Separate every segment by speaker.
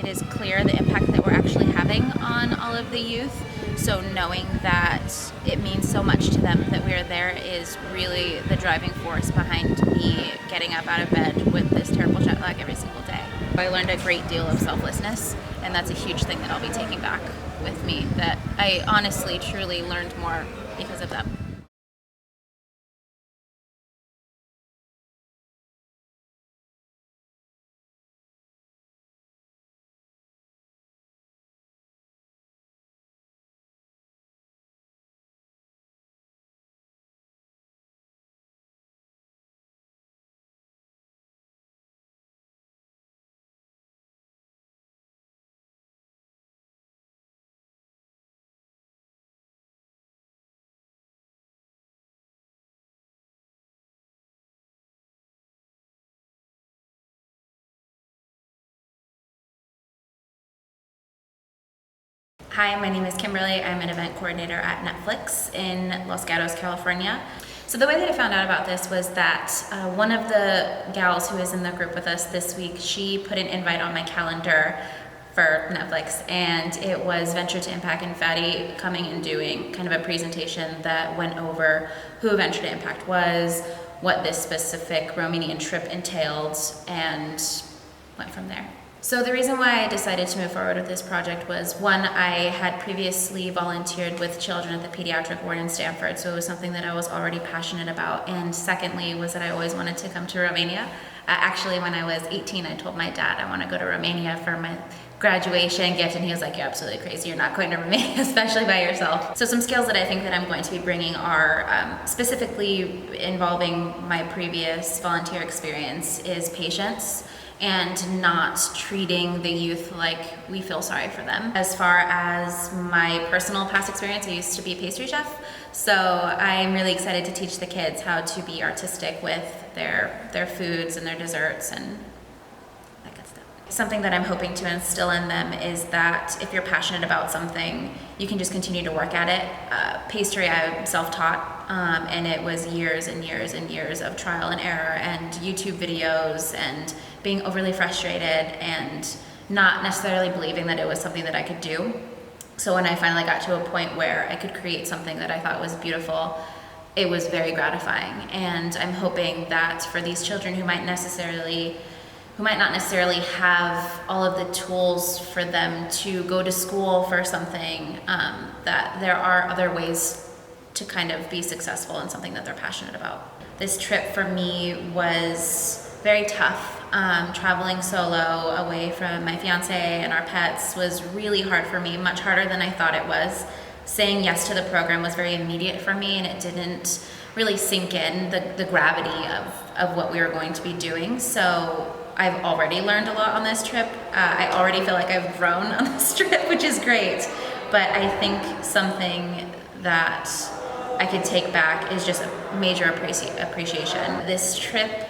Speaker 1: it is clear the impact that we're actually having on all of the youth. So knowing that it means so much to them that we are there is really the driving force behind me getting up out of bed with this terrible jet lag every single day. I learned a great deal of selflessness, and that's a huge thing that I'll be taking back with me, that I honestly, truly learned more because of them. Hi, my name is Kimberly. I'm an event coordinator at Netflix in Los Gatos, California. So the way that I found out about this was that one of the gals who is in the group with us this week, she put an invite on my calendar for Netflix, and it was Venture to Impact and Fatty coming and doing kind of a presentation that went over who Venture to Impact was, what this specific Romanian trip entailed, and went from there. So the reason why I decided to move forward with this project was, one, I had previously volunteered with children at the pediatric ward in Stanford, so it was something that I was already passionate about. And secondly was that I always wanted to come to Romania. Actually, when I was 18, I told my dad I want to go to Romania for my graduation gift, and he was like, "You're absolutely crazy, you're not going to Romania, especially by yourself." So some skills that I think that I'm going to be bringing are specifically involving my previous volunteer experience is patience, and not treating the youth like we feel sorry for them. As far as my personal past experience, I used to be a pastry chef, so I'm really excited to teach the kids how to be artistic with their foods and their desserts and that good stuff. Something that I'm hoping to instill in them is that if you're passionate about something, you can just continue to work at it. Pastry, I'm self-taught, and it was years and years and years of trial and error and YouTube videos and being overly frustrated and not necessarily believing that it was something that I could do. So when I finally got to a point where I could create something that I thought was beautiful, it was very gratifying. And I'm hoping that for these children who might not necessarily have all of the tools for them to go to school for something, that there are other ways to kind of be successful in something that they're passionate about. This trip for me was very tough. Traveling solo away from my fiancé and our pets was really hard for me, much harder than I thought it was. Saying yes to the program was very immediate for me, and it didn't really sink in the gravity of what we were going to be doing. So I've already learned a lot on this trip. I already feel like I've grown on this trip, which is great. But I think something that I could take back is just a major appreciation. This trip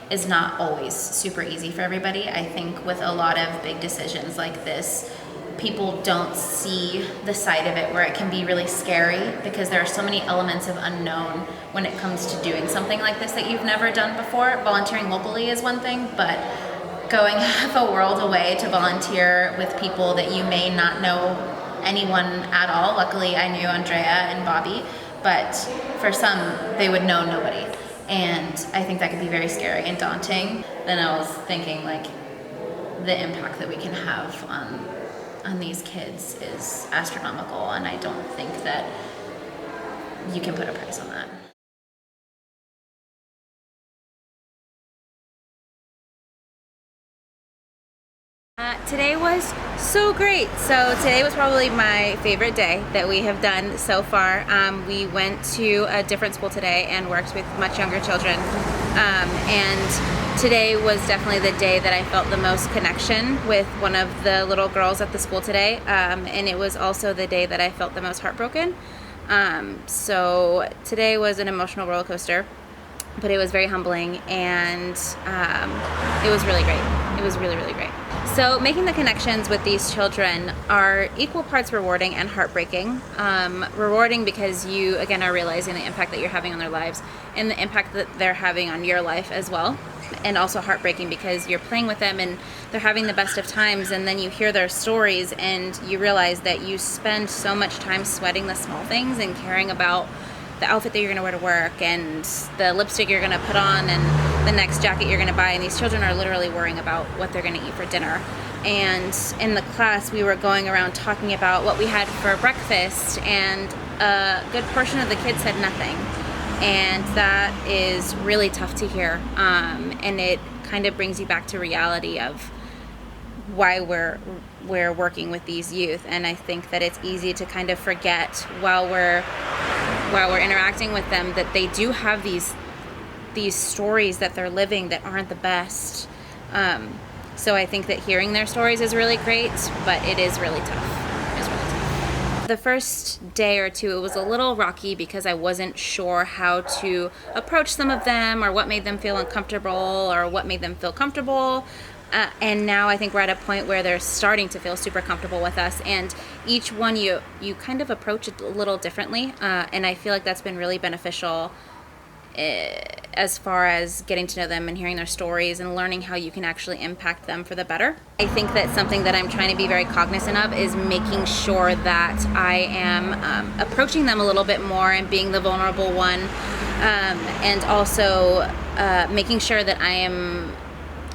Speaker 1: is not always super easy for everybody. I think with a lot of big decisions like this, people don't see the side of it where it can be really scary, because there are so many elements of unknown when it comes to doing something like this that you've never done before. Volunteering locally is one thing, but going half a world away to volunteer with people that you may not know anyone at all. Luckily, I knew Andrea and Bobby, but for some, they would know nobody. And I think that could be very scary and daunting. Then I was thinking, like, the impact that we can have on these kids is astronomical, and I don't think that you can put a price on that. Today was so great. So today was probably my favorite day that we have done so far. We went to a different school today and worked with much younger children. And today was definitely the day that I felt the most connection with one of the little girls at the school today. And it was also the day that I felt the most heartbroken. So today was an emotional roller coaster, but it was very humbling, and it was really great. It was really, really great. So making the connections with these children are equal parts rewarding and heartbreaking. Rewarding because you, again, are realizing the impact that you're having on their lives and the impact that they're having on your life as well. and also heartbreaking because you're playing with them and they're having the best of times, and then you hear their stories and you realize that you spend so much time sweating the small things and caring about the outfit that you're going to wear to work and the lipstick you're going to put on and the next jacket you're going to buy, and these children are literally worrying about what they're going to eat for dinner. And in the class we were going around talking about what we had for breakfast, and a good portion of the kids said nothing, and that is really tough to hear, and it kind of brings you back to reality of why we're working with these youth. And I think that it's easy to kind of forget while we're interacting with them that they do have these stories that they're living that aren't the best. So I think that hearing their stories is really great, but it is really tough. It's really tough. The first day or two, it was a little rocky because I wasn't sure how to approach some of them, or what made them feel uncomfortable or what made them feel comfortable. And now I think we're at a point where they're starting to feel super comfortable with us, and each one you kind of approach it a little differently, and I feel like that's been really beneficial as far as getting to know them and hearing their stories and learning how you can actually impact them for the better. I think that something that I'm trying to be very cognizant of is making sure that I am approaching them a little bit more and being the vulnerable one, and also making sure that I am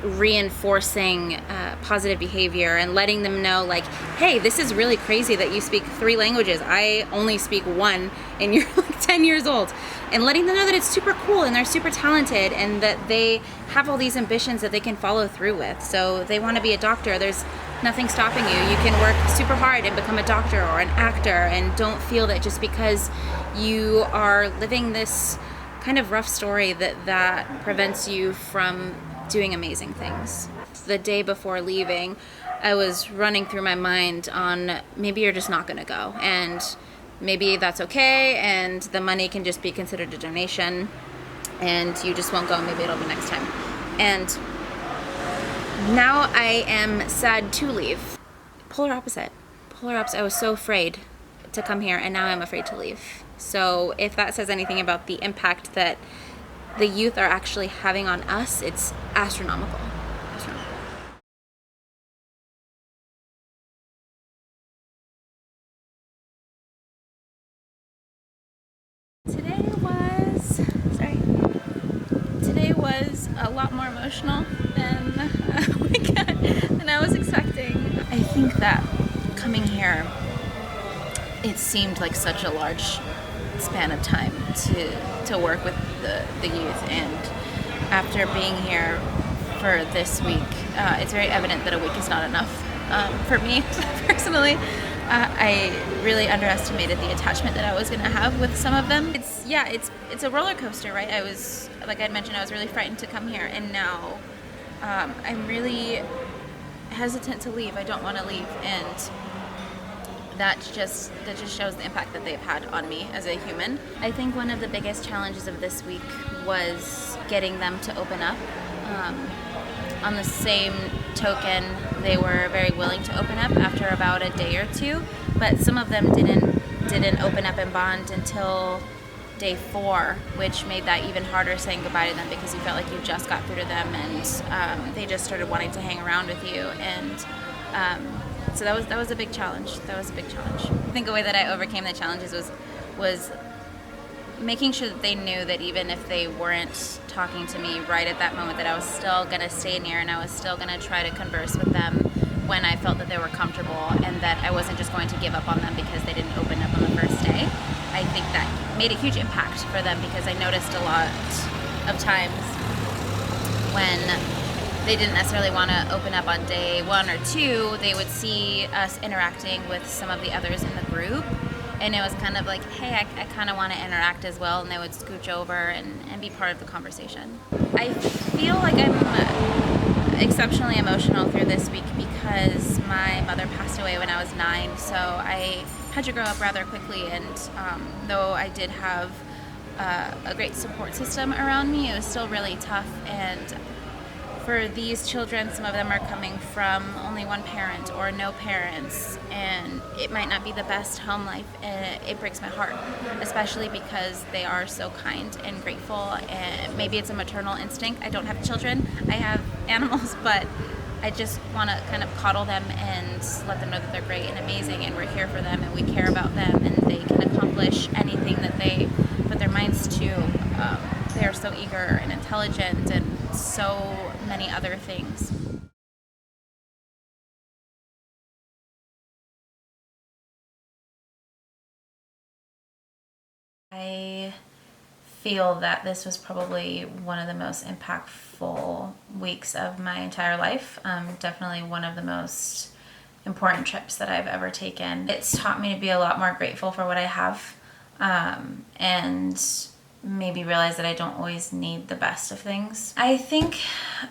Speaker 1: reinforcing positive behavior and letting them know, like, hey, this is really crazy that you speak 3 languages. I only speak 1 and you're like 10 years old. And letting them know that it's super cool and they're super talented and that they have all these ambitions that they can follow through with. So they want to be a doctor. There's nothing stopping you. You can work super hard and become a doctor or an actor, and don't feel that just because you are living this kind of rough story that prevents you from doing amazing things. The day before leaving, I was running through my mind on maybe you're just not going to go, and maybe that's okay, and the money can just be considered a donation, and you just won't go, maybe it'll be next time. And now I am sad to leave. Polar opposite. I was so afraid to come here, and now I'm afraid to leave. So if that says anything about the impact that the youth are actually having on us, it's astronomical.
Speaker 2: Today was a lot more emotional than I was expecting.
Speaker 1: I think that coming here, it seemed like such a large span of time to work with the youth, and after being here for this week, it's very evident that a week is not enough for me personally. I really underestimated the attachment that I was going to have with some of them. It's a roller coaster, right? I was, like I'd mentioned, I was really frightened to come here, and now I'm really hesitant to leave. I don't want to leave, and that just shows the impact that they've had on me as a human. I think one of the biggest challenges of this week was getting them to open up. On the same token, they were very willing to open up after about a day or two, but some of them didn't open up and bond until day 4, which made that even harder, saying goodbye to them, because you felt like you just got through to them, and they just started wanting to hang around with you. And so that was a big challenge. I think a way that I overcame the challenges was making sure that they knew that even if they weren't talking to me right at that moment, that I was still going to stay near, and I was still going to try to converse with them when I felt that they were comfortable, and that I wasn't just going to give up on them because they didn't open up on the first day. I think that made a huge impact for them, because I noticed a lot of times when they didn't necessarily want to open up on day 1 or 2, they would see us interacting with some of the others in the group, and it was kind of like, hey, I kind of want to interact as well, and they would scooch over and be part of the conversation. I feel like I'm exceptionally emotional through this week because my mother passed away when I was 9, so I had to grow up rather quickly, and though I did have a great support system around me, it was still really tough. And
Speaker 2: for these children, some of them are coming from only one parent or no parents, and it might not be the best home life. It breaks my heart, especially because they are so kind and grateful, and maybe it's a maternal instinct. I don't have children, I have animals, but I just want to kind of coddle them and let them know that they're great and amazing, and we're here for them and we care about them, and they can accomplish anything that they put their minds to. They are so eager and intelligent and so many other things.
Speaker 1: I feel that this was probably one of the most impactful weeks of my entire life. Definitely one of the most important trips that I've ever taken. It's taught me to be a lot more grateful for what I have, and maybe realize that I don't always need the best of things. I think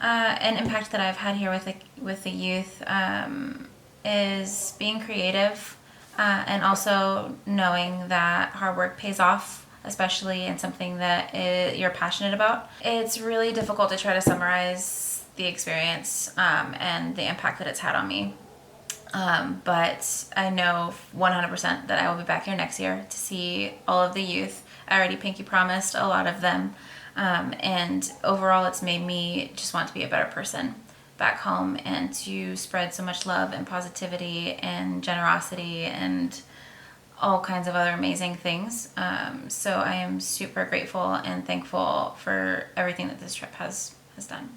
Speaker 1: an impact that I've had here with the youth is being creative, and also knowing that hard work pays off, especially in something that you're passionate about. It's really difficult to try to summarize the experience and the impact that it's had on me. But I know 100% that I will be back here next year to see all of the youth. I already pinky promised a lot of them. And overall, it's made me just want to be a better person back home and to spread so much love and positivity and generosity and all kinds of other amazing things. So I am super grateful and thankful for everything that this trip has done.